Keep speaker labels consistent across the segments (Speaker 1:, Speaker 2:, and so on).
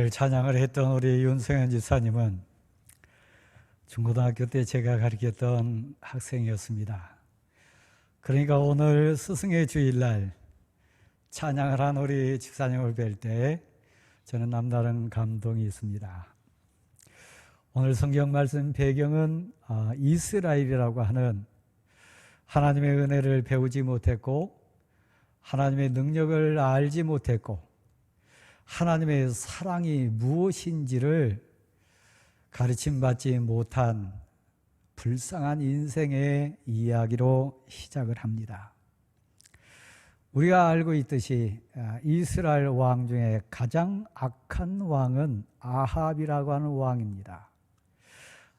Speaker 1: 오늘 찬양을 했던 우리 윤성현 지사님은 중고등학교 때 제가 가르쳤던 학생이었습니다. 그러니까 오늘 스승의 주일날 찬양을 한 우리 집사님을 뵐 때 저는 남다른 감동이 있습니다. 오늘 성경 말씀 배경은 이스라엘이라고 하는 하나님의 은혜를 배우지 못했고 하나님의 능력을 알지 못했고 하나님의 사랑이 무엇인지를 가르침받지 못한 불쌍한 인생의 이야기로 시작을 합니다. 우리가 알고 있듯이 이스라엘 왕 중에 가장 악한 왕은 아합이라고 하는 왕입니다.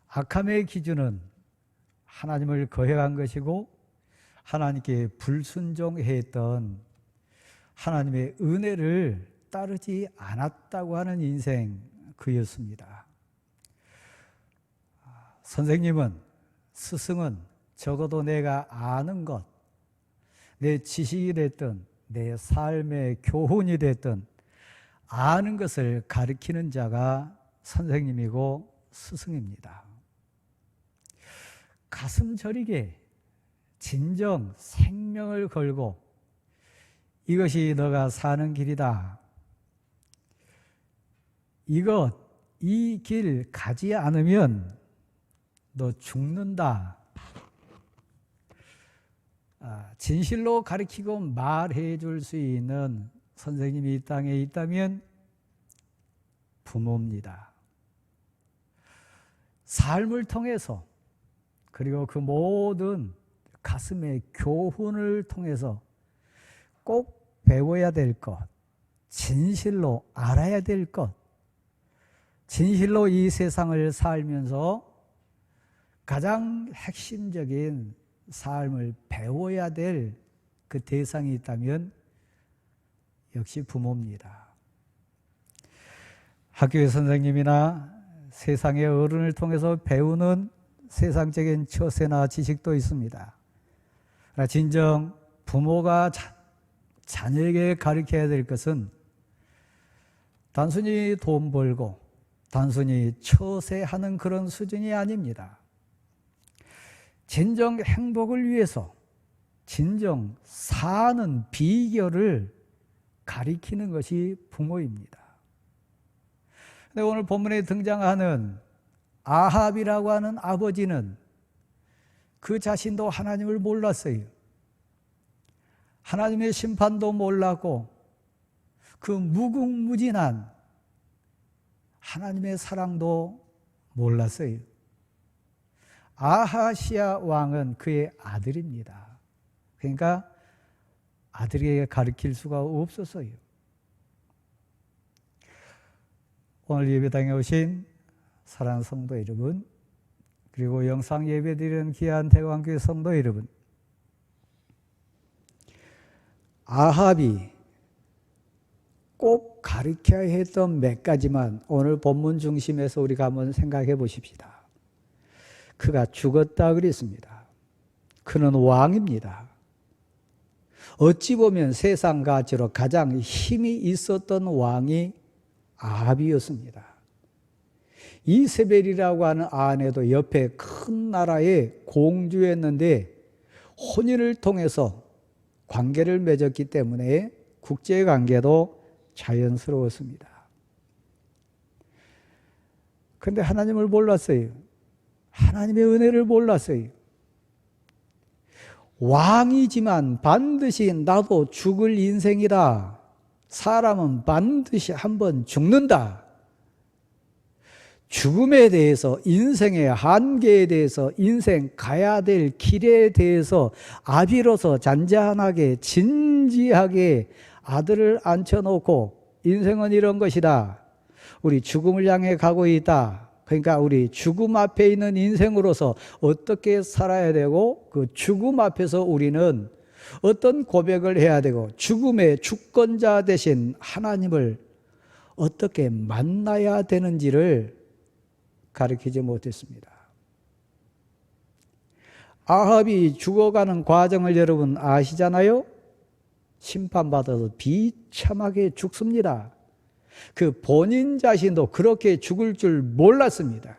Speaker 1: 악함의 기준은 하나님을 거역한 것이고 하나님께 불순종했던 하나님의 은혜를 따르지 않았다고 하는 인생 그였습니다. 선생님은, 스승은 적어도 내가 아는 것, 내 지식이 됐든 내 삶의 교훈이 됐든 아는 것을 가르치는 자가 선생님이고 스승입니다. 가슴 저리게 진정 생명을 걸고 이것이 너가 사는 길이다. 이 길 가지 않으면 너 죽는다. 진실로 가르치고 말해 줄 수 있는 선생님이 이 땅에 있다면 부모입니다. 삶을 통해서 그리고 그 모든 가슴의 교훈을 통해서 꼭 배워야 될 것, 진실로 알아야 될 것, 진실로 이 세상을 살면서 가장 핵심적인 삶을 배워야 될 그 대상이 있다면 역시 부모입니다. 학교의 선생님이나 세상의 어른을 통해서 배우는 세상적인 처세나 지식도 있습니다. 그러나 진정 부모가 자녀에게 가르쳐야 될 것은 단순히 돈 벌고 단순히 처세하는 그런 수준이 아닙니다. 진정 행복을 위해서 진정 사는 비결을 가리키는 것이 부모입니다. 근데 오늘 본문에 등장하는 아합이라고 하는 아버지는 그 자신도 하나님을 몰랐어요. 하나님의 심판도 몰랐고 그 무궁무진한 하나님의 사랑도 몰랐어요. 아하시아 왕은 그의 아들입니다. 그러니까 아들에게 가르칠 수가 없었어요. 오늘 예배당에 오신 사랑하는 성도 여러분, 그리고 영상 예배드리는 귀한 대광교회 성도 여러분, 아합이 꼭 가르쳐야 했던 몇 가지만 오늘 본문 중심에서 우리가 한번 생각해 보십시다. 그가 죽었다 그랬습니다. 그는 왕입니다. 어찌 보면 세상 가치로 가장 힘이 있었던 왕이 아합이었습니다. 이세벨이라고 하는 아내도 옆에 큰 나라의 공주였는데 혼인을 통해서 관계를 맺었기 때문에 국제관계도 자연스러웠습니다. 그런데 하나님을 몰랐어요. 하나님의 은혜를 몰랐어요. 왕이지만 반드시 나도 죽을 인생이다. 사람은 반드시 한번 죽는다. 죽음에 대해서, 인생의 한계에 대해서, 인생 가야 될 길에 대해서 아비로서 잔잔하게 진지하게 아들을 앉혀놓고 인생은 이런 것이다. 우리 죽음을 향해 가고 있다. 그러니까 우리 죽음 앞에 있는 인생으로서 어떻게 살아야 되고 그 죽음 앞에서 우리는 어떤 고백을 해야 되고 죽음의 주권자 되신 하나님을 어떻게 만나야 되는지를 가르치지 못했습니다. 아합이 죽어가는 과정을 여러분 아시잖아요? 심판받아서 비참하게 죽습니다. 그 본인 자신도 그렇게 죽을 줄 몰랐습니다.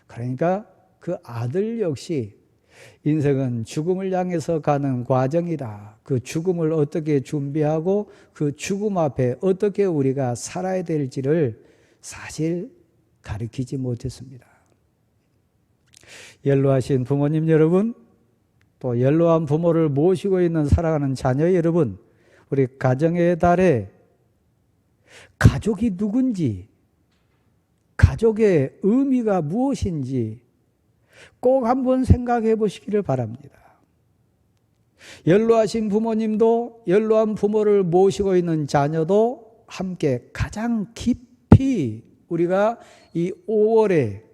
Speaker 1: 그러니까 그 아들 역시 인생은 죽음을 향해서 가는 과정이다. 그 죽음을 어떻게 준비하고 그 죽음 앞에 어떻게 우리가 살아야 될지를 사실 가르치지 못했습니다. 연로하신 부모님 여러분, 또 연로한 부모를 모시고 있는 사랑하는 자녀 여러분, 우리 가정의 달에 가족이 누군지, 가족의 의미가 무엇인지 꼭 한번 생각해 보시기를 바랍니다. 연로하신 부모님도 연로한 부모를 모시고 있는 자녀도 함께 가장 깊이 우리가 이 5월에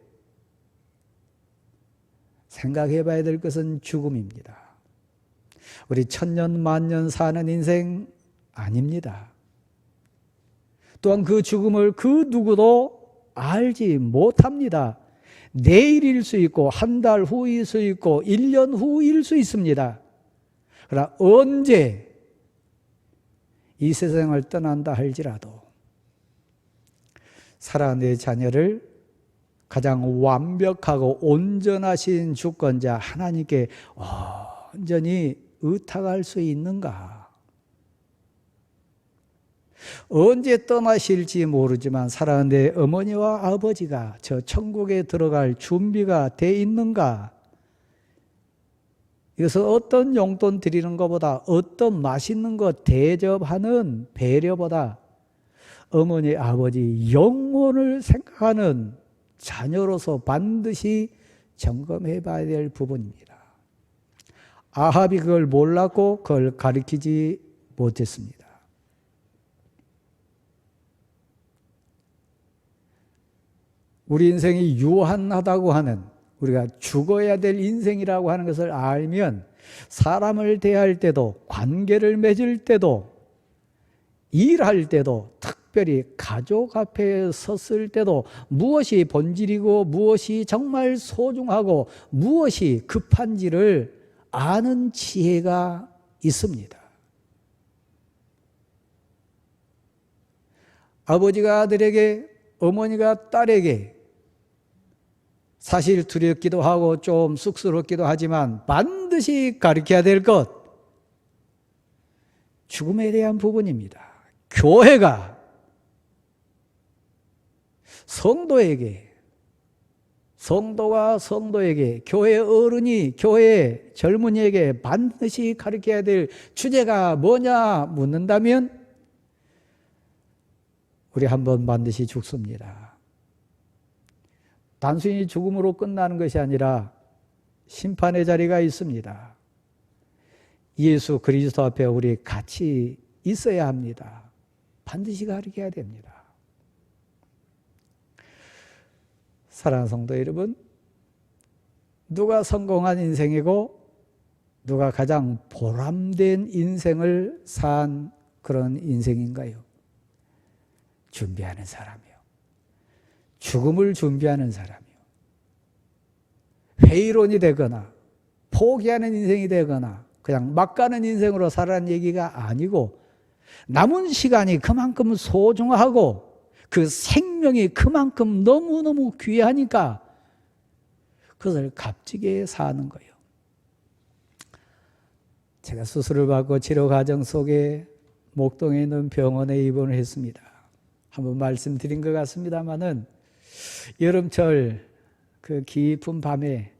Speaker 1: 생각해 봐야 될 것은 죽음입니다. 우리 천년 만년 사는 인생 아닙니다. 또한 그 죽음을 그 누구도 알지 못합니다. 내일일 수 있고 한 달 후일 수 있고 1년 후일 수 있습니다. 그러나 언제 이 세상을 떠난다 할지라도 살아가는 내 자녀를 가장 완벽하고 온전하신 주권자 하나님께 온전히 의탁할 수 있는가? 언제 떠나실지 모르지만 사랑하는 내 어머니와 아버지가 저 천국에 들어갈 준비가 돼 있는가? 이것은 어떤 용돈 드리는 것보다, 어떤 맛있는 것 대접하는 배려보다 어머니, 아버지 영혼을 생각하는 자녀로서 반드시 점검해 봐야 될 부분입니다. 아합이 그걸 몰랐고 그걸 가르치지 못했습니다. 우리 인생이 유한하다고 하는, 우리가 죽어야 될 인생이라고 하는 것을 알면 사람을 대할 때도, 관계를 맺을 때도, 일할 때도, 특별히 가족 앞에 섰을 때도 무엇이 본질이고 무엇이 정말 소중하고 무엇이 급한지를 아는 지혜가 있습니다. 아버지가 아들에게, 어머니가 딸에게 사실 두렵기도 하고 좀 쑥스럽기도 하지만 반드시 가르쳐야 될 것, 죽음에 대한 부분입니다. 교회가 성도가 성도에게, 교회 어른이 교회 젊은이에게 반드시 가르쳐야 될 주제가 뭐냐 묻는다면 우리 한번 반드시 죽습니다. 단순히 죽음으로 끝나는 것이 아니라 심판의 자리가 있습니다. 예수 그리스도 앞에 우리 같이 있어야 합니다. 반드시 가르쳐야 됩니다. 사랑하는 성도 여러분, 누가 성공한 인생이고 누가 가장 보람된 인생을 산 그런 인생인가요? 준비하는 사람이요. 죽음을 준비하는 사람이요. 회의론이 되거나 포기하는 인생이 되거나 그냥 막 가는 인생으로 살아가는 얘기가 아니고, 남은 시간이 그만큼 소중하고 그 생명이 그만큼 너무너무 귀하니까 그것을 값지게 사는 거예요. 제가 수술을 받고 치료 과정 속에 목동에 있는 병원에 입원을 했습니다. 한번 말씀드린 것 같습니다마는 여름철 그 깊은 밤에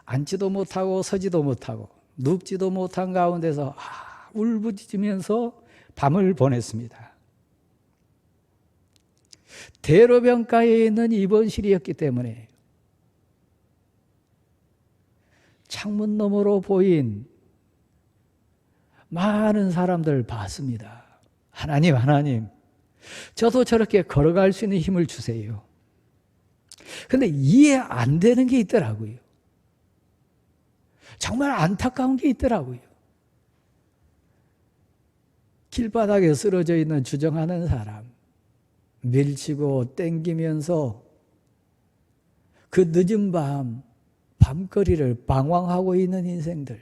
Speaker 1: 앉지도 못하고 서지도 못하고 눕지도 못한 가운데서 울부짖으면서 밤을 보냈습니다. 대로변가에 있는 입원실이었기 때문에 창문 너머로 보인 많은 사람들 봤습니다. 하나님, 저도 저렇게 걸어갈 수 있는 힘을 주세요. 그런데 이해 안 되는 게 있더라고요. 정말 안타까운 게 있더라고요. 길바닥에 쓰러져 있는 주정하는 사람, 밀치고 땡기면서 그 늦은 밤거리를 방황하고 있는 인생들.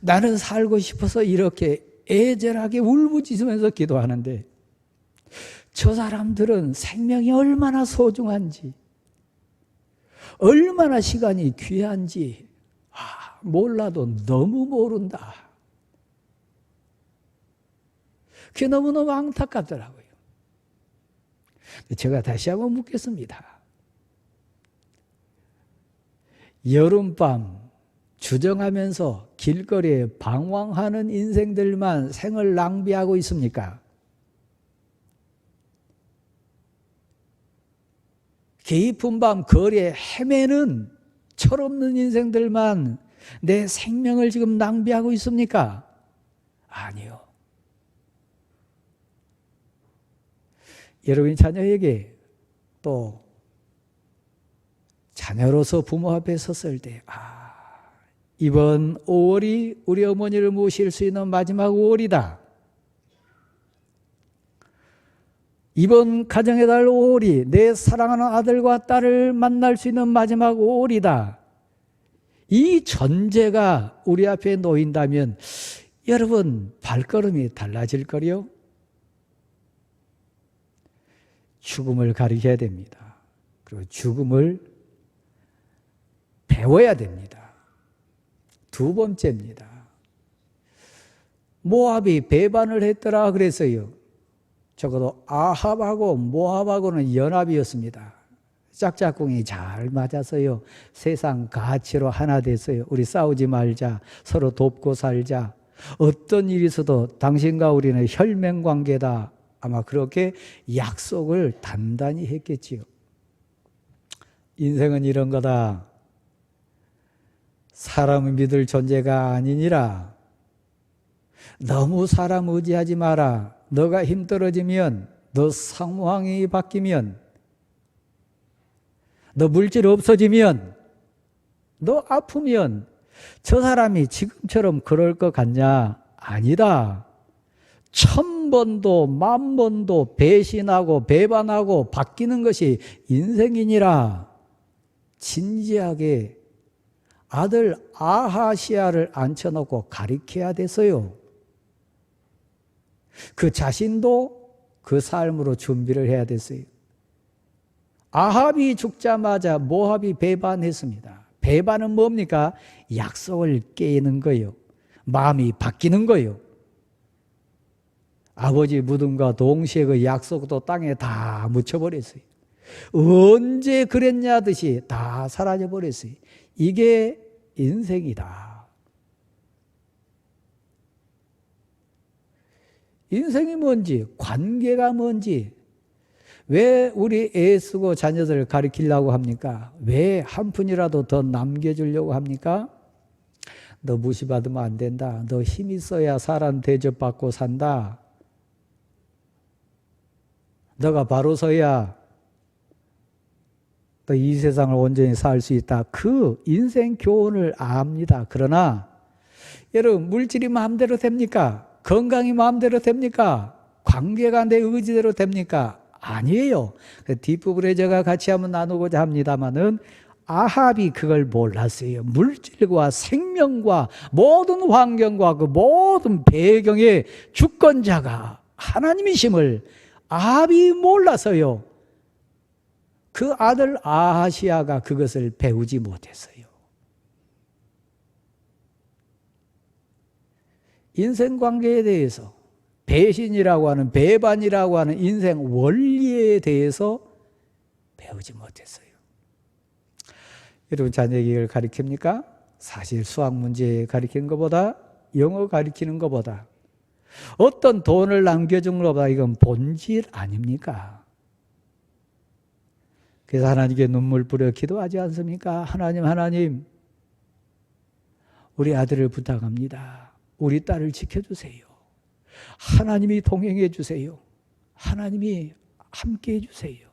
Speaker 1: 나는 살고 싶어서 이렇게 애절하게 울부짖으면서 기도하는데 저 사람들은 생명이 얼마나 소중한지, 얼마나 시간이 귀한지 몰라도 너무 모른다. 그게 너무너무 안타깝더라고요. 제가 다시 한번 묻겠습니다. 여름밤 주정하면서 길거리에 방황하는 인생들만 생을 낭비하고 있습니까? 깊은 밤 거리에 헤매는 철없는 인생들만 내 생명을 지금 낭비하고 있습니까? 아니요. 여러분이 자녀에게 또 자녀로서 부모 앞에 섰을 때 이번 5월이 우리 어머니를 모실 수 있는 마지막 5월이다. 이번 가정의 달 5월이 내 사랑하는 아들과 딸을 만날 수 있는 마지막 5월이다. 이 전제가 우리 앞에 놓인다면 여러분 발걸음이 달라질 거요. 죽음을 가리켜야 됩니다. 그리고 죽음을 배워야 됩니다. 두 번째입니다. 모압이 배반을 했더라 그랬어요. 적어도 아합하고 모압하고는 연합이었습니다. 짝짝꿍이 잘 맞았어요. 세상 가치로 하나 됐어요. 우리 싸우지 말자. 서로 돕고 살자. 어떤 일이 있어도 당신과 우리는 혈맹관계다. 아마 그렇게 약속을 단단히 했겠지요. 인생은 이런 거다. 사람을 믿을 존재가 아니니라. 너무 사람 의지하지 마라. 너가 힘 떨어지면, 너 상황이 바뀌면, 너 물질 없어지면, 너 아프면 저 사람이 지금처럼 그럴 것 같냐? 아니다. 1000번도 10,000번도 배신하고 배반하고 바뀌는 것이 인생이니라. 진지하게 아들 아하시아를 앉혀놓고 가리켜야 됐어요. 그 자신도 그 삶으로 준비를 해야 됐어요. 아합이 죽자마자 모압이 배반했습니다. 배반은 뭡니까? 약속을 깨는 거예요. 마음이 바뀌는 거예요. 아버지 무덤과 동시에 그 약속도 땅에 다 묻혀버렸어요. 언제 그랬냐 듯이 다 사라져버렸어요. 이게 인생이다. 인생이 뭔지, 관계가 뭔지, 왜 우리 애 쓰고 자녀들을 가르치려고 합니까? 왜 한 푼이라도 더 남겨주려고 합니까? 너 무시받으면 안 된다. 너 힘 있어야 사람 대접받고 산다. 너가 바로 서야 또 이 세상을 온전히 살 수 있다. 그 인생 교훈을 압니다. 그러나 여러분 물질이 마음대로 됩니까? 건강이 마음대로 됩니까? 관계가 내 의지대로 됩니까? 아니에요. 뒷부분에 제가 같이 한번 나누고자 합니다마는 아합이 그걸 몰랐어요. 물질과 생명과 모든 환경과 그 모든 배경의 주권자가 하나님이심을 아합이 몰라서요. 그 아들 아하시아가 그것을 배우지 못했어요. 인생관계에 대해서 배신이라고 하는, 배반이라고 하는 인생 원리에 대해서 배우지 못했어요. 여러분 자녀에게 이걸 가르칩니까? 사실 수학 문제 가르치는 것보다, 영어 가르치는 것보다, 어떤 돈을 남겨준 것보다 이건 본질 아닙니까? 그래서 하나님께 눈물 뿌려 기도하지 않습니까? 하나님, 우리 아들을 부탁합니다. 우리 딸을 지켜주세요. 하나님이 동행해 주세요. 하나님이 함께 해 주세요.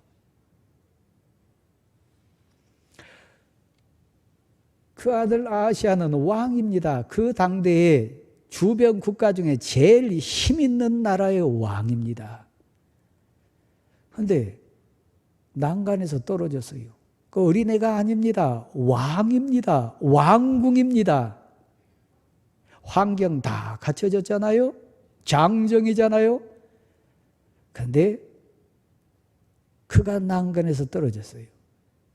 Speaker 1: 그 아들 아하시아는 왕입니다. 그 당대의 주변 국가 중에 제일 힘 있는 나라의 왕입니다. 그런데 난간에서 떨어졌어요. 그 어린애가 아닙니다. 왕입니다. 왕궁입니다. 환경 다 갖춰졌잖아요. 장정이잖아요. 그런데 그가 난간에서 떨어졌어요.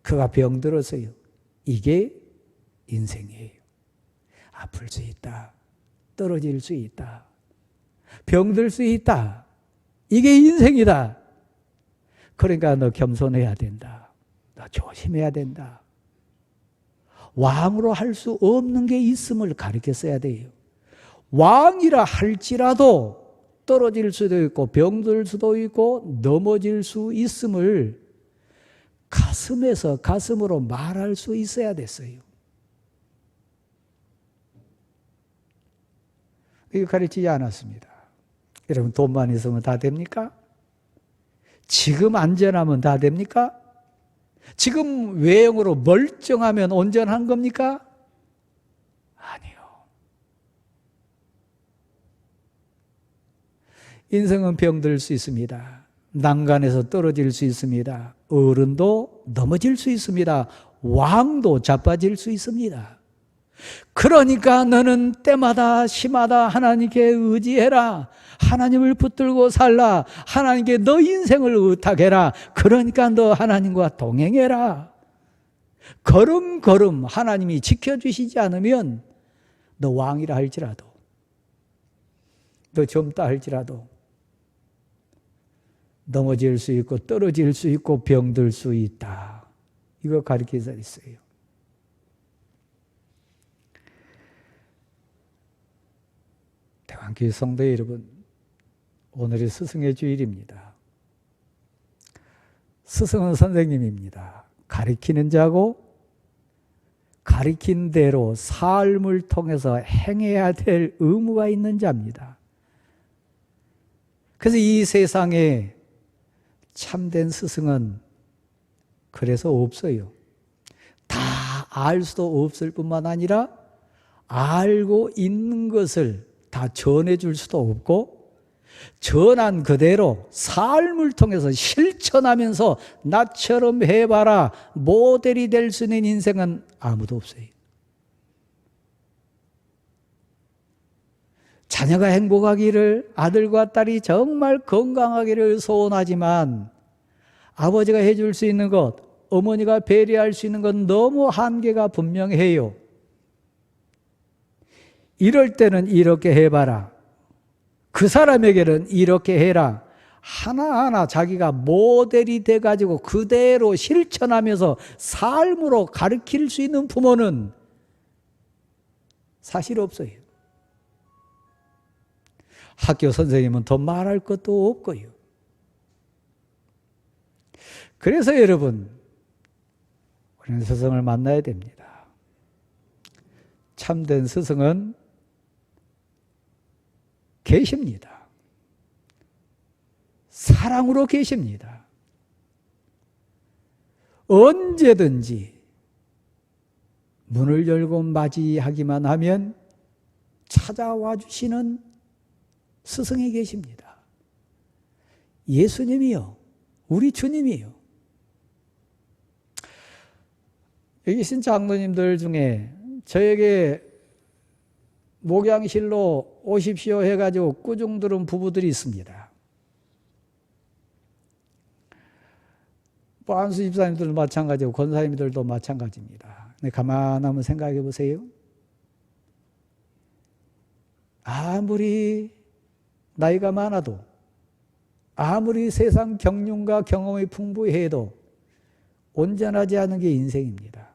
Speaker 1: 그가 병들었어요. 이게 인생이에요. 아플 수 있다. 떨어질 수 있다. 병들 수 있다. 이게 인생이다. 그러니까 너 겸손해야 된다. 너 조심해야 된다. 왕으로 할 수 없는 게 있음을 가르쳤어야 돼요. 왕이라 할지라도 떨어질 수도 있고 병들 수도 있고 넘어질 수 있음을 가슴에서 가슴으로 말할 수 있어야 됐어요. 이거 가르치지 않았습니다. 여러분, 돈만 있으면 다 됩니까? 지금 안전하면 다 됩니까? 지금 외형으로 멀쩡하면 온전한 겁니까? 아니요. 인생은 병들 수 있습니다. 난간에서 떨어질 수 있습니다. 어른도 넘어질 수 있습니다. 왕도 자빠질 수 있습니다. 그러니까 너는 때마다 시마다 하나님께 의지해라. 하나님을 붙들고 살라. 하나님께 너 인생을 의탁해라. 그러니까 너 하나님과 동행해라. 걸음걸음 하나님이 지켜주시지 않으면 너 왕이라 할지라도, 너 젊다 할지라도 넘어질 수 있고 떨어질 수 있고 병들 수 있다. 이거 가르쳐져 있어요. 대왕교회 성도 여러분, 오늘이 스승의 주일입니다. 스승은 선생님입니다. 가르치는 자고 가르친 대로 삶을 통해서 행해야 될 의무가 있는 자입니다. 그래서 이 세상에 참된 스승은 그래서 없어요. 다 알 수도 없을 뿐만 아니라 알고 있는 것을 다 전해줄 수도 없고, 전한 그대로 삶을 통해서 실천하면서 나처럼 해봐라 모델이 될 수 있는 인생은 아무도 없어요. 자녀가 행복하기를, 아들과 딸이 정말 건강하기를 소원하지만 아버지가 해줄 수 있는 것, 어머니가 배려할 수 있는 건 너무 한계가 분명해요. 이럴 때는 이렇게 해봐라. 그 사람에게는 이렇게 해라. 하나하나 자기가 모델이 돼가지고 그대로 실천하면서 삶으로 가르칠 수 있는 부모는 사실 없어요. 학교 선생님은 더 말할 것도 없고요. 그래서 여러분, 우리는 스승을 만나야 됩니다. 참된 스승은 계십니다. 사랑으로 계십니다. 언제든지 문을 열고 맞이하기만 하면 찾아와 주시는 스승이 계십니다. 예수님이요. 우리 주님이요. 여기 계신 장로님들 중에 저에게 목양실로 오십시오 해가지고 꾸중 들은 부부들이 있습니다. 뭐 안수 집사님들도 마찬가지고 권사님들도 마찬가지입니다. 근데 가만 한번 생각해 보세요. 아무리 나이가 많아도, 아무리 세상 경륜과 경험이 풍부해도 온전하지 않은 게 인생입니다.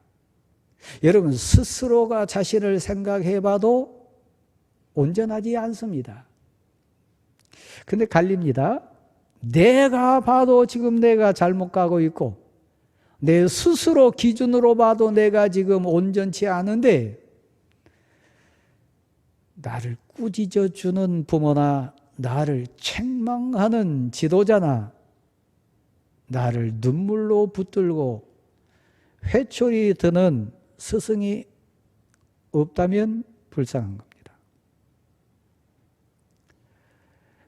Speaker 1: 여러분, 스스로가 자신을 생각해 봐도 온전하지 않습니다. 근데 갈립니다. 내가 봐도 지금 내가 잘못 가고 있고, 내 스스로 기준으로 봐도 내가 지금 온전치 않은데, 나를 꾸짖어 주는 부모나 나를 책망하는 지도자나 나를 눈물로 붙들고 회초리 드는 스승이 없다면 불쌍한 겁니다.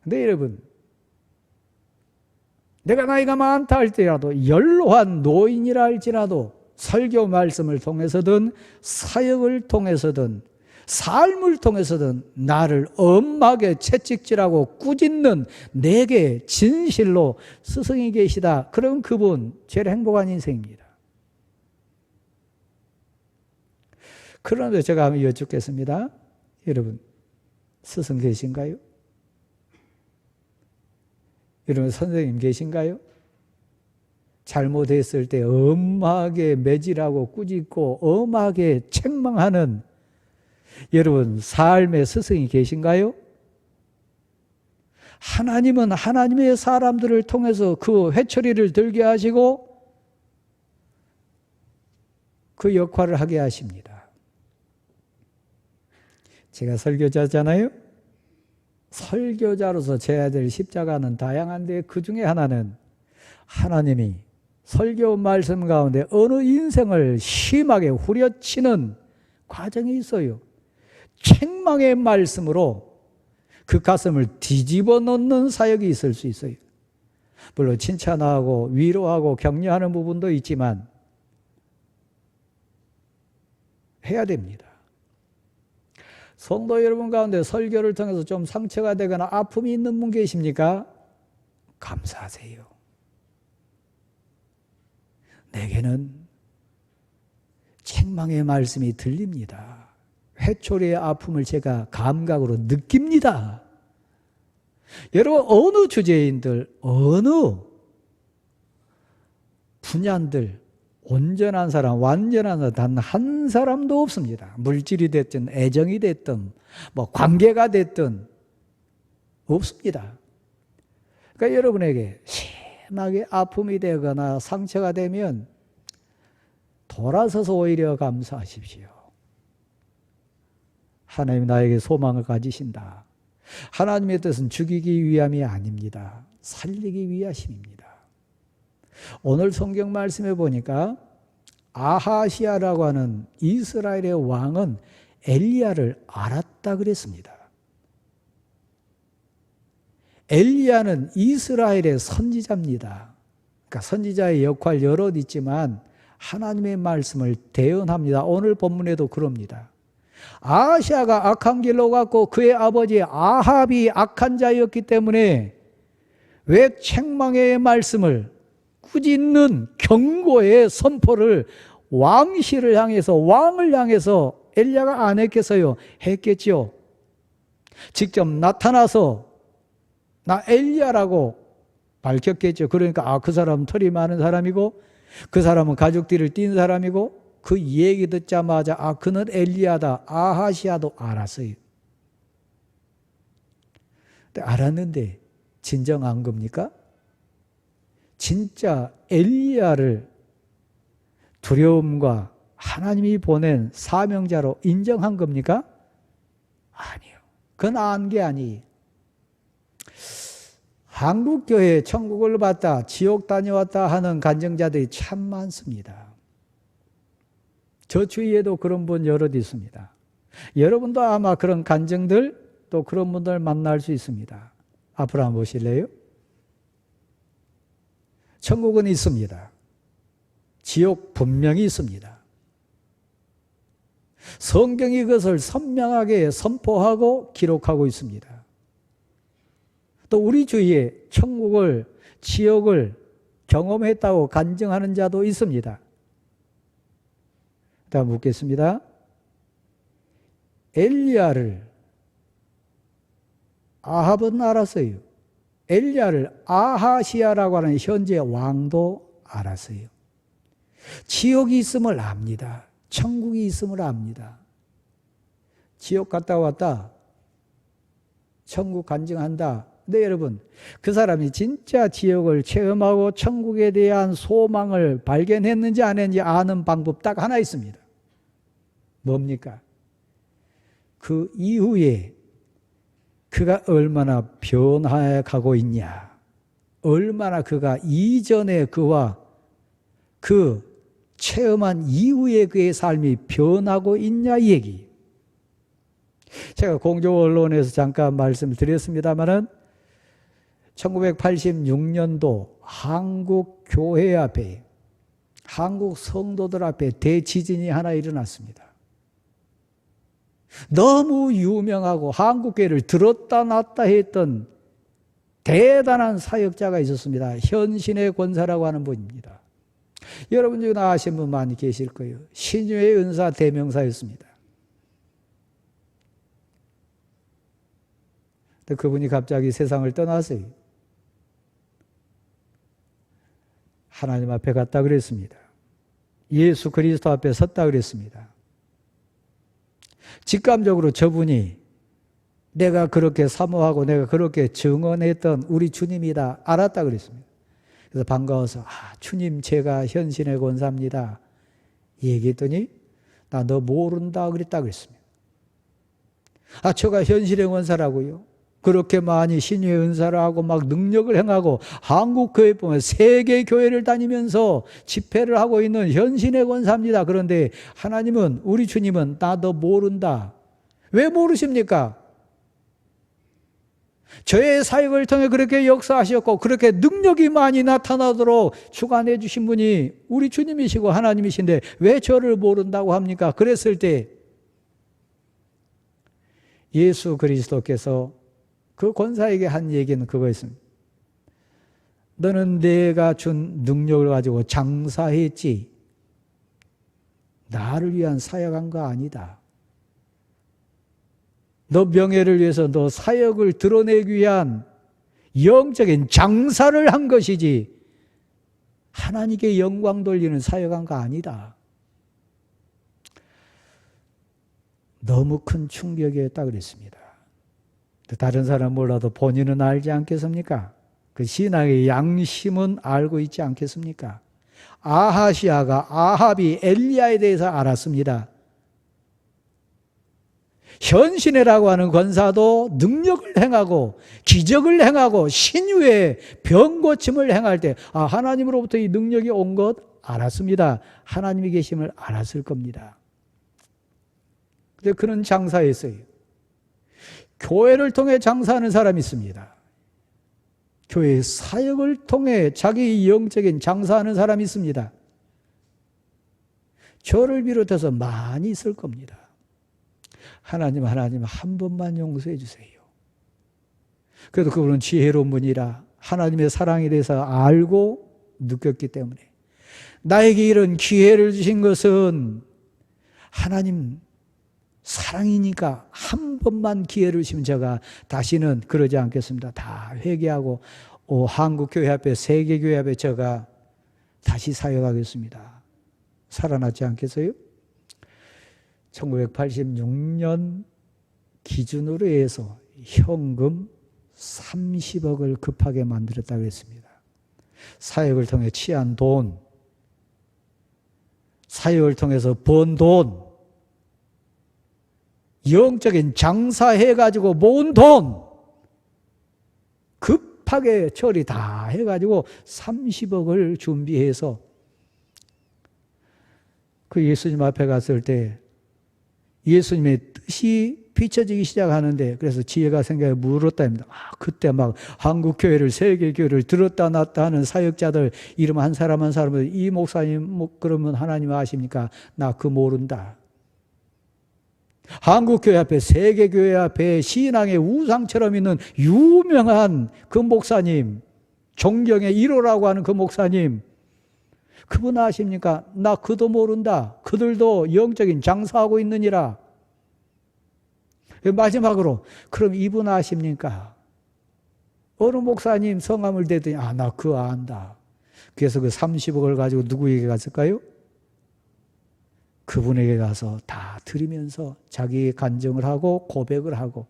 Speaker 1: 근데 여러분, 내가 나이가 많다 할지라도, 연로한 노인이라 할지라도 설교 말씀을 통해서든 사역을 통해서든 삶을 통해서든 나를 엄하게 채찍질하고 꾸짖는 내게 진실로 스승이 계시다. 그럼 그분 제일 행복한 인생입니다. 그런데 제가 한번 여쭙겠습니다. 여러분, 스승 계신가요? 여러분, 선생님 계신가요? 잘못했을 때 엄하게 매질하고 꾸짖고 엄하게 책망하는 여러분 삶의 스승이 계신가요? 하나님은 하나님의 사람들을 통해서 그 회초리를 들게 하시고 그 역할을 하게 하십니다. 제가 설교자잖아요. 설교자로서 져야 될 십자가는 다양한데 그 중에 하나는 하나님이 설교 말씀 가운데 어느 인생을 심하게 후려치는 과정이 있어요. 책망의 말씀으로 그 가슴을 뒤집어 놓는 사역이 있을 수 있어요. 물론 칭찬하고 위로하고 격려하는 부분도 있지만 해야 됩니다. 성도 여러분 가운데 설교를 통해서 좀 상처가 되거나 아픔이 있는 분 계십니까? 감사하세요. 내게는 책망의 말씀이 들립니다. 회초리의 아픔을 제가 감각으로 느낍니다. 여러분, 어느 주제인들, 어느 분야들, 온전한 사람, 완전한 사람 단 한 사람도 없습니다. 물질이 됐든 애정이 됐든 뭐 관계가 됐든 없습니다. 그러니까 여러분에게 심하게 아픔이 되거나 상처가 되면 돌아서서 오히려 감사하십시오. 하나님 나에게 소망을 가지신다. 하나님의 뜻은 죽이기 위함이 아닙니다. 살리기 위하심입니다. 오늘 성경 말씀에 보니까 아하시아라고 하는 이스라엘의 왕은 엘리야를 알았다 그랬습니다. 엘리야는 이스라엘의 선지자입니다. 그러니까 선지자의 역할 여럿 있지만 하나님의 말씀을 대언합니다. 오늘 본문에도 그럽니다. 아하시아가 악한 길로 갔고 그의 아버지 아합이 악한 자였기 때문에 왜 책망의 말씀을 꾸짖는 경고의 선포를 왕실을 향해서 왕을 향해서 엘리야가 안 했겠어요? 했겠지요. 직접 나타나서 나 엘리야라고 밝혔겠죠. 그러니까 그 사람은 털이 많은 사람이고 그 사람은 가죽띠를 띈 사람이고 그 얘기 듣자마자 그는 엘리야다. 아하시아도 알았어요. 근데 알았는데 진정한 겁니까? 진짜 엘리야를 두려움과 하나님이 보낸 사명자로 인정한 겁니까? 아니요. 그건 안 게 아니에요. 한국교회에 천국을 봤다, 지옥 다녀왔다 하는 간증자들이 참 많습니다. 저 주위에도 그런 분 여럿 있습니다. 여러분도 아마 그런 간증들 또 그런 분들 만날 수 있습니다. 앞으로 한번 보실래요? 천국은 있습니다. 지옥 분명히 있습니다. 성경이 그것을 선명하게 선포하고 기록하고 있습니다. 또 우리 주위에 천국을, 지옥을 경험했다고 간증하는 자도 있습니다. 다음 묻겠습니다. 엘리야를 아합은 알았어요. 엘리야를 아하시아라고 하는 현재 왕도 알았어요. 지옥이 있음을 압니다. 천국이 있음을 압니다. 지옥 갔다 왔다. 천국 간증한다. 근데 여러분, 그 사람이 진짜 지옥을 체험하고 천국에 대한 소망을 발견했는지 안 했는지 아는 방법 딱 하나 있습니다. 뭡니까? 그 이후에 그가 얼마나 변화해 가고 있냐, 얼마나 그가 이전에 그와 그 체험한 이후에 그의 삶이 변하고 있냐 이 얘기. 제가 공조 언론에서 잠깐 말씀을 드렸습니다마는 1986년도 한국 교회 앞에, 한국 성도들 앞에 대지진이 하나 일어났습니다. 너무 유명하고 한국교회를 들었다 놨다 했던 대단한 사역자가 있었습니다. 현신의 권사라고 하는 분입니다. 여러분 중에 아시는 분 많이 계실 거예요. 신유의 은사 대명사였습니다. 근데 그분이 갑자기 세상을 떠났어요. 하나님 앞에 갔다 그랬습니다. 예수 그리스도 앞에 섰다 그랬습니다. 직감적으로 저분이 내가 그렇게 사모하고 내가 그렇게 증언했던 우리 주님이다 알았다 그랬습니다. 그래서 반가워서 주님 제가 현신의 권사입니다 얘기했더니 나 너 모른다 그랬다 그랬습니다. 제가 현신의 권사라고요? 그렇게 많이 신유의 은사를 하고 막 능력을 행하고 한국 교회 보면 세계 교회를 다니면서 집회를 하고 있는 현신의 권사입니다. 그런데 하나님은 우리 주님은 나 너 모른다. 왜 모르십니까? 저의 사역을 통해 그렇게 역사하셨고 그렇게 능력이 많이 나타나도록 주관해 주신 분이 우리 주님이시고 하나님이신데 왜 저를 모른다고 합니까? 그랬을 때 예수 그리스도께서 그 권사에게 한 얘기는 그거였습니다. 너는 내가 준 능력을 가지고 장사했지 나를 위한 사역한 거 아니다. 너 명예를 위해서 너 사역을 드러내기 위한 영적인 장사를 한 것이지 하나님께 영광 돌리는 사역한 거 아니다. 너무 큰 충격이었다 그랬습니다. 다른 사람 몰라도 본인은 알지 않겠습니까? 그 신앙의 양심은 알고 있지 않겠습니까? 아하시아가 아합이 엘리야에 대해서 알았습니다. 현신이라고 하는 권사도 능력을 행하고 기적을 행하고 신유의 병고침을 행할 때 하나님으로부터 이 능력이 온 것 알았습니다. 하나님이 계심을 알았을 겁니다. 근데 그는 장사했어요. 교회를 통해 장사하는 사람이 있습니다. 교회의 사역을 통해 자기 영적인 장사하는 사람이 있습니다. 저를 비롯해서 많이 있을 겁니다. 하나님 한 번만 용서해 주세요. 그래도 그분은 지혜로운 분이라 하나님의 사랑에 대해서 알고 느꼈기 때문에 나에게 이런 기회를 주신 것은 하나님 사랑이니까 한 번만 기회를 주시면 제가 다시는 그러지 않겠습니다. 다 회개하고 한국교회 앞에 세계교회 앞에 제가 다시 사역하겠습니다. 살아났지 않겠어요? 1986년 기준으로 해서 현금 30억을 급하게 만들었다고 했습니다. 사역을 통해 취한 돈, 사역을 통해서 번 돈, 영적인 장사해가지고 모은 돈, 급하게 처리 다 해가지고 30억을 준비해서 그 예수님 앞에 갔을 때 예수님의 뜻이 비춰지기 시작하는데 그래서 지혜가 생겨서 물었답니다. 그때 막 한국교회를 세계교회를 들었다 놨다 하는 사역자들 이름 한 사람 한 사람을 이 목사님 그러면 하나님 아십니까? 나 그 모른다. 한국교회 앞에 세계교회 앞에 신앙의 우상처럼 있는 유명한 그 목사님 존경의 1호라고 하는 그 목사님 그분 아십니까? 나 그도 모른다. 그들도 영적인 장사하고 있느니라. 마지막으로 그럼 이분 아십니까? 어느 목사님 성함을 대더니 나 그거 안다. 그래서 그 30억을 가지고 누구에게 갔을까요? 그분에게 가서 다 드리면서 자기 간증을 하고 고백을 하고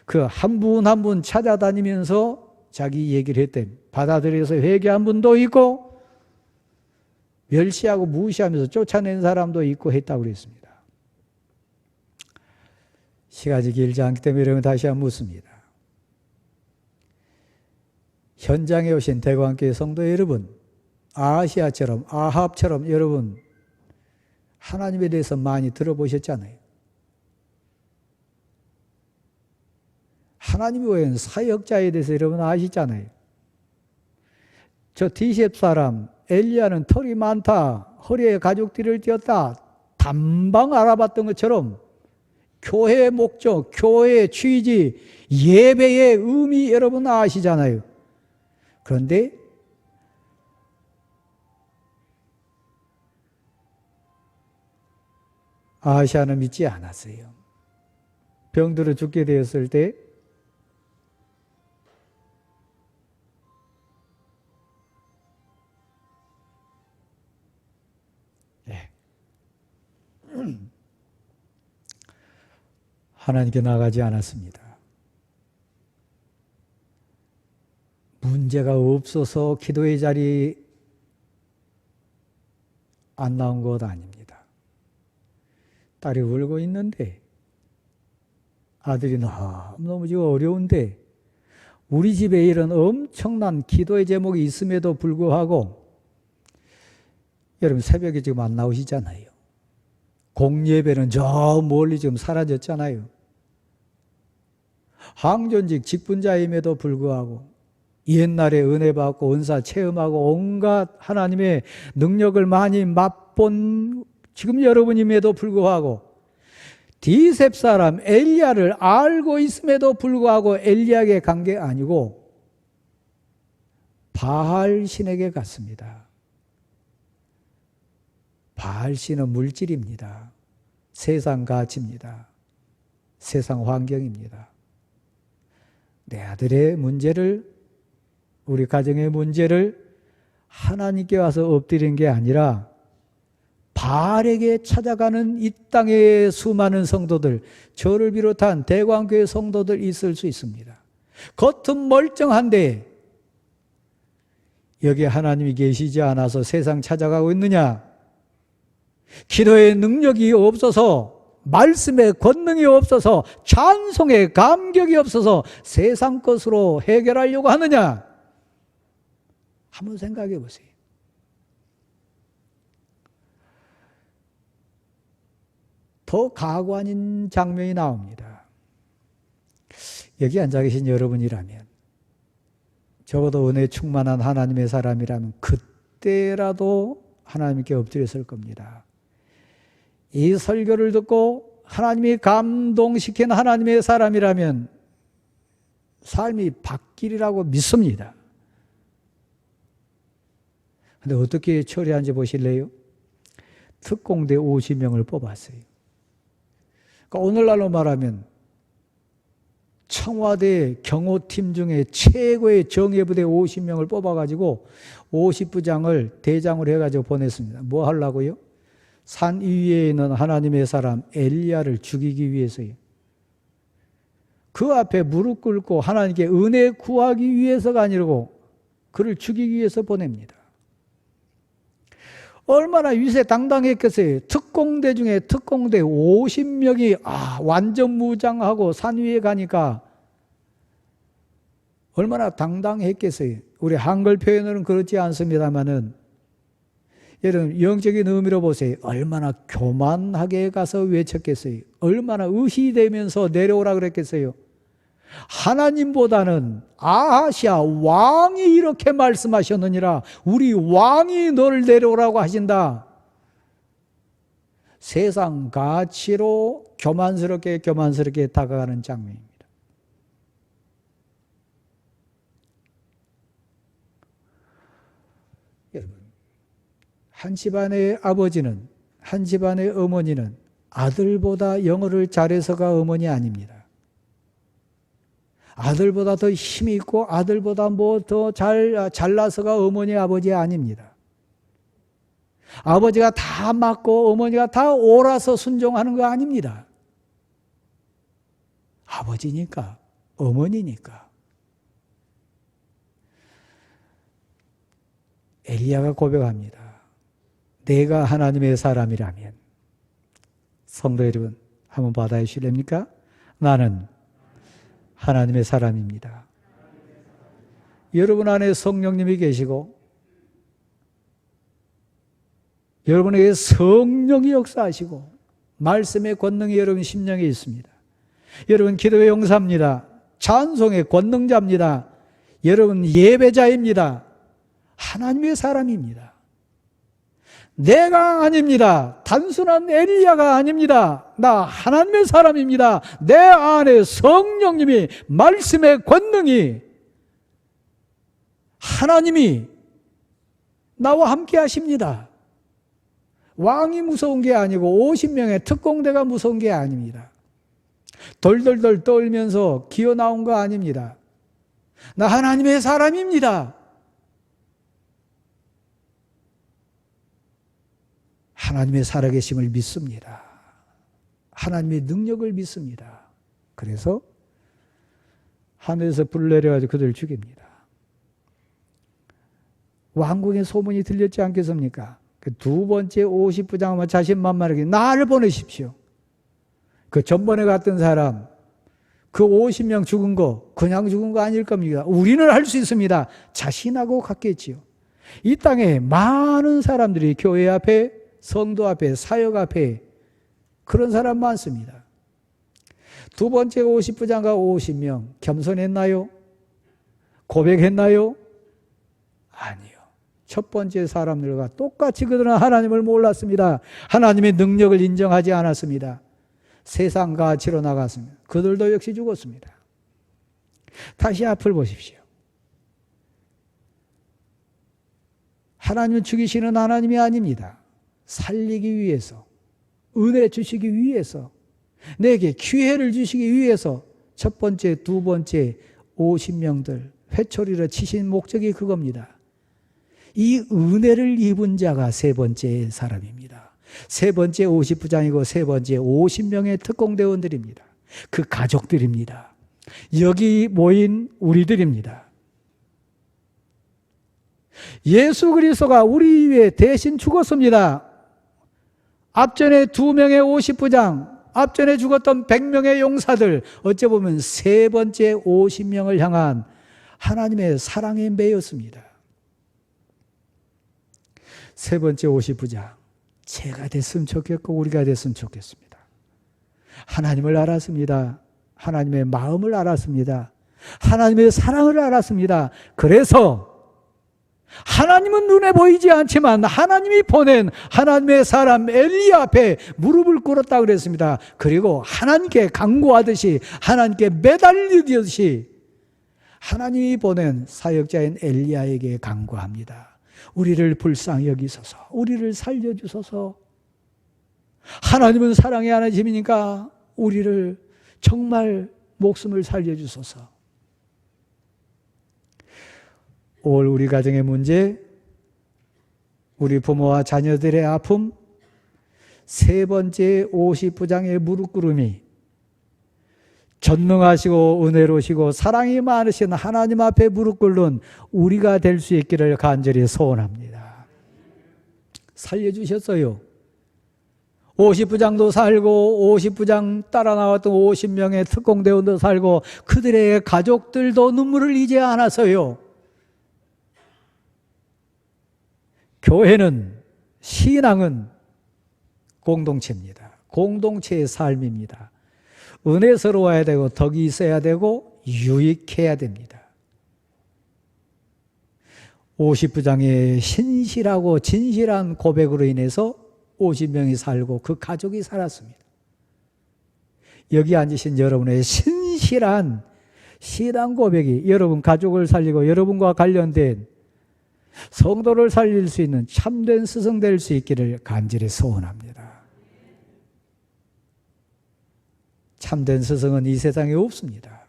Speaker 1: 그 한 분 한 분 찾아다니면서 자기 얘기를 했대. 받아들여서 회개한 분도 있고 멸시하고 무시하면서 쫓아낸 사람도 있고 했다고 그랬습니다. 시간이 길지 않기 때문에 여러분 다시 한번 묻습니다. 현장에 오신 대광교회 성도 여러분, 아하시아처럼 아합처럼 여러분 하나님에 대해서 많이 들어보셨잖아요. 하나님이 외에는 사역자에 대해서 여러분 아시잖아요. 저 디셉 사람 엘리야는 털이 많다. 허리에 가죽띠를 띄었다. 단방 알아봤던 것처럼 교회의 목적, 교회의 취지, 예배의 의미 여러분 아시잖아요. 그런데 아시아는 믿지 않았어요. 병들어 죽게 되었을 때 하나님께 나가지 않았습니다. 문제가 없어서 기도의 자리 안 나온 것 아닙니다. 딸이 울고 있는데 아들이 너무 지금 어려운데 우리 집에 이런 엄청난 기도의 제목이 있음에도 불구하고 여러분 새벽에 지금 안 나오시잖아요. 공예배는 저 멀리 지금 사라졌잖아요. 항존직 직분자임에도 불구하고 옛날에 은혜 받고 은사 체험하고 온갖 하나님의 능력을 많이 맛본 지금 여러분임에도 불구하고 디셉 사람 엘리야를 알고 있음에도 불구하고 엘리야에게 간 게 아니고 바알 신에게 갔습니다. 바알 신은 물질입니다. 세상 가치입니다. 세상 환경입니다. 내 아들의 문제를, 우리 가정의 문제를 하나님께 와서 엎드린 게 아니라 바알에게 찾아가는 이 땅의 수많은 성도들, 저를 비롯한 대광교회 성도들 있을 수 있습니다. 겉은 멀쩡한데 여기 하나님이 계시지 않아서 세상 찾아가고 있느냐? 기도의 능력이 없어서, 말씀의 권능이 없어서, 찬송의 감격이 없어서 세상 것으로 해결하려고 하느냐? 한번 생각해 보세요. 더 가고 아닌 장면이 나옵니다. 여기 앉아 계신 여러분이라면, 적어도 은혜 충만한 하나님의 사람이라면 그때라도 하나님께 엎드렸을 겁니다. 이 설교를 듣고 하나님이 감동시킨 하나님의 사람이라면 삶이 바뀌리라고 믿습니다. 근데 어떻게 처리한지 보실래요? 특공대 50명을 뽑았어요. 그러니까 오늘날로 말하면 청와대 경호팀 중에 최고의 정예부대 50명을 뽑아가지고 50부장을 대장으로 해가지고 보냈습니다. 뭐 하려고요? 산 위에 있는 하나님의 사람 엘리야를 죽이기 위해서요. 그 앞에 무릎 꿇고 하나님께 은혜 구하기 위해서가 아니고 그를 죽이기 위해서 보냅니다. 얼마나 위세당당했겠어요. 특공대 중에 특공대 50명이 완전 무장하고 산 위에 가니까 얼마나 당당했겠어요. 우리 한글 표현으로는 그렇지 않습니다만은 여러분 영적인 의미로 보세요. 얼마나 교만하게 가서 외쳤겠어요. 얼마나 의시되면서 내려오라 그랬겠어요. 하나님보다는 아하시아 왕이 이렇게 말씀하셨느니라. 우리 왕이 너를 내려오라고 하신다. 세상 가치로 교만스럽게 다가가는 장면입니다. 여러분, 한 집안의 아버지는, 한 집안의 어머니는 아들보다 영어를 잘해서가 어머니 아닙니다. 아들보다 더 힘이 있고 아들보다 뭐 더 잘나서가 어머니 아버지 아닙니다. 아버지가 다 맞고 어머니가 다 옳아서 순종하는 거 아닙니다. 아버지니까, 어머니니까. 엘리야가 고백합니다. 내가 하나님의 사람이라면, 성도 여러분 한번 받아주실랍니까? 나는 하나님의 사람입니다. 여러분 안에 성령님이 계시고 여러분에게 성령이 역사하시고 말씀의 권능이 여러분 심령에 있습니다. 여러분 기도의 용사입니다. 찬송의 권능자입니다. 여러분 예배자입니다. 하나님의 사람입니다. 내가 아닙니다. 단순한 엘리야가 아닙니다. 나 하나님의 사람입니다. 내 안에 성령님이, 말씀의 권능이, 하나님이 나와 함께 하십니다. 왕이 무서운 게 아니고 50명의 특공대가 무서운 게 아닙니다. 덜덜덜 떨면서 기어 나온 거 아닙니다. 나 하나님의 사람입니다. 하나님의 살아계심을 믿습니다. 하나님의 능력을 믿습니다. 그래서 하늘에서 불을 내려가지고 그들을 죽입니다. 왕궁의 소문이 들렸지 않겠습니까? 그 두 번째 50부장은 자신만만하게 나를 보내십시오. 그 전번에 갔던 사람, 그 50명 죽은 거 그냥 죽은 거 아닐 겁니다. 우리는 할 수 있습니다. 자신하고 갔겠지요. 이 땅에 많은 사람들이 교회 앞에, 성도 앞에, 사역 앞에 그런 사람 많습니다. 두 번째 50부장과 50명 겸손했나요? 고백했나요? 아니요. 첫 번째 사람들과 똑같이 그들은 하나님을 몰랐습니다. 하나님의 능력을 인정하지 않았습니다. 세상 가치로 나갔습니다. 그들도 역시 죽었습니다. 다시 앞을 보십시오. 하나님은 죽이시는 하나님이 아닙니다. 살리기 위해서, 은혜 주시기 위해서, 내게 기회를 주시기 위해서 첫 번째, 두 번째 50명들 회초리로 치신 목적이 그겁니다. 이 은혜를 입은 자가 세 번째 사람입니다. 세 번째 50부장이고 세 번째 50명의 특공대원들입니다. 그 가족들입니다. 여기 모인 우리들입니다. 예수 그리스도가 우리 위해 대신 죽었습니다. 앞전에 2명의 50부장, 앞전에 죽었던 100명의 용사들, 어찌 보면 세 번째 50명을 향한 하나님의 사랑의 매였습니다. 세 번째 50부장, 제가 됐으면 좋겠고 우리가 됐으면 좋겠습니다. 하나님을 알았습니다. 하나님의 마음을 알았습니다. 하나님의 사랑을 알았습니다. 그래서 하나님은 눈에 보이지 않지만 하나님이 보낸 하나님의 사람 엘리야 앞에 무릎을 꿇었다 그랬습니다. 그리고 하나님께 간구하듯이, 하나님께 매달리듯이 하나님이 보낸 사역자인 엘리야에게 간구합니다. 우리를 불쌍히 여기소서, 우리를 살려주소서. 하나님은 사랑의 하나님이니까 우리를 정말 목숨을 살려주소서. 올 우리 가정의 문제, 우리 부모와 자녀들의 아픔, 세 번째 50부장의 무릎 꿇음이 전능하시고 은혜로우시고 사랑이 많으신 하나님 앞에 무릎 꿇는 우리가 될 수 있기를 간절히 소원합니다. 살려주셨어요. 50부장도 살고 50부장 따라 나왔던 50명의 특공대원도 살고 그들의 가족들도 눈물을 잊지 않았어요. 교회는, 신앙은 공동체입니다. 공동체의 삶입니다. 은혜스러워야 되고 덕이 있어야 되고 유익해야 됩니다. 50부장의 신실하고 진실한 고백으로 인해서 50명이 살고 그 가족이 살았습니다. 여기 앉으신 여러분의 신실한 신앙 고백이 여러분 가족을 살리고 여러분과 관련된 성도를 살릴 수 있는 참된 스승 될 수 있기를 간절히 소원합니다. 참된 스승은 이 세상에 없습니다.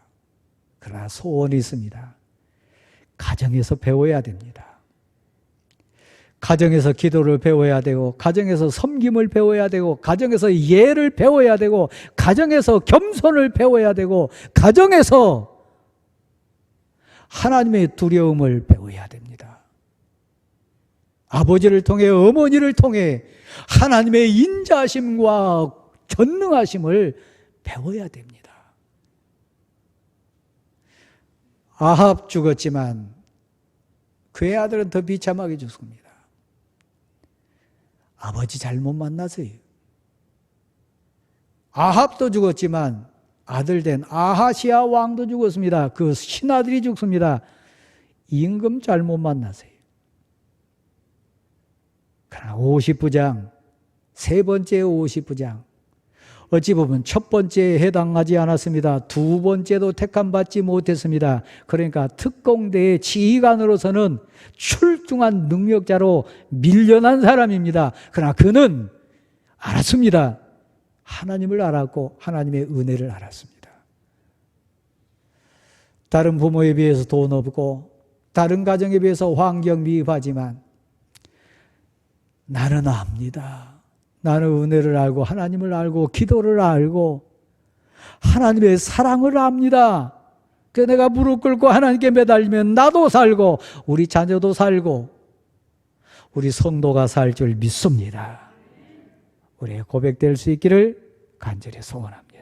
Speaker 1: 그러나 소원이 있습니다. 가정에서 배워야 됩니다. 가정에서 기도를 배워야 되고, 가정에서 섬김을 배워야 되고, 가정에서 예를 배워야 되고, 가정에서 겸손을 배워야 되고, 가정에서 하나님의 두려움을 배워야 됩니다. 아버지를 통해, 어머니를 통해 하나님의 인자하심과 전능하심을 배워야 됩니다. 아합 죽었지만 그의 아들은 더 비참하게 죽습니다. 아버지 잘못 만나서요. 아합도 죽었지만 아들 된 아하시아 왕도 죽었습니다. 그 신하들이 죽습니다. 임금 잘못 만나서요. 그러나 50부장, 세 번째 50부장, 어찌 보면 첫 번째에 해당하지 않았습니다. 두 번째도 택함받지 못했습니다. 그러니까 특공대의 지휘관으로서는 출중한 능력자로 밀려난 사람입니다. 그러나 그는 알았습니다. 하나님을 알았고 하나님의 은혜를 알았습니다. 다른 부모에 비해서 돈 없고 다른 가정에 비해서 환경 미흡하지만 나는 압니다. 나는 은혜를 알고 하나님을 알고 기도를 알고 하나님의 사랑을 압니다. 그래서 내가 무릎 꿇고 하나님께 매달리면 나도 살고 우리 자녀도 살고 우리 성도가 살 줄 믿습니다. 우리의 고백될 수 있기를 간절히 소원합니다.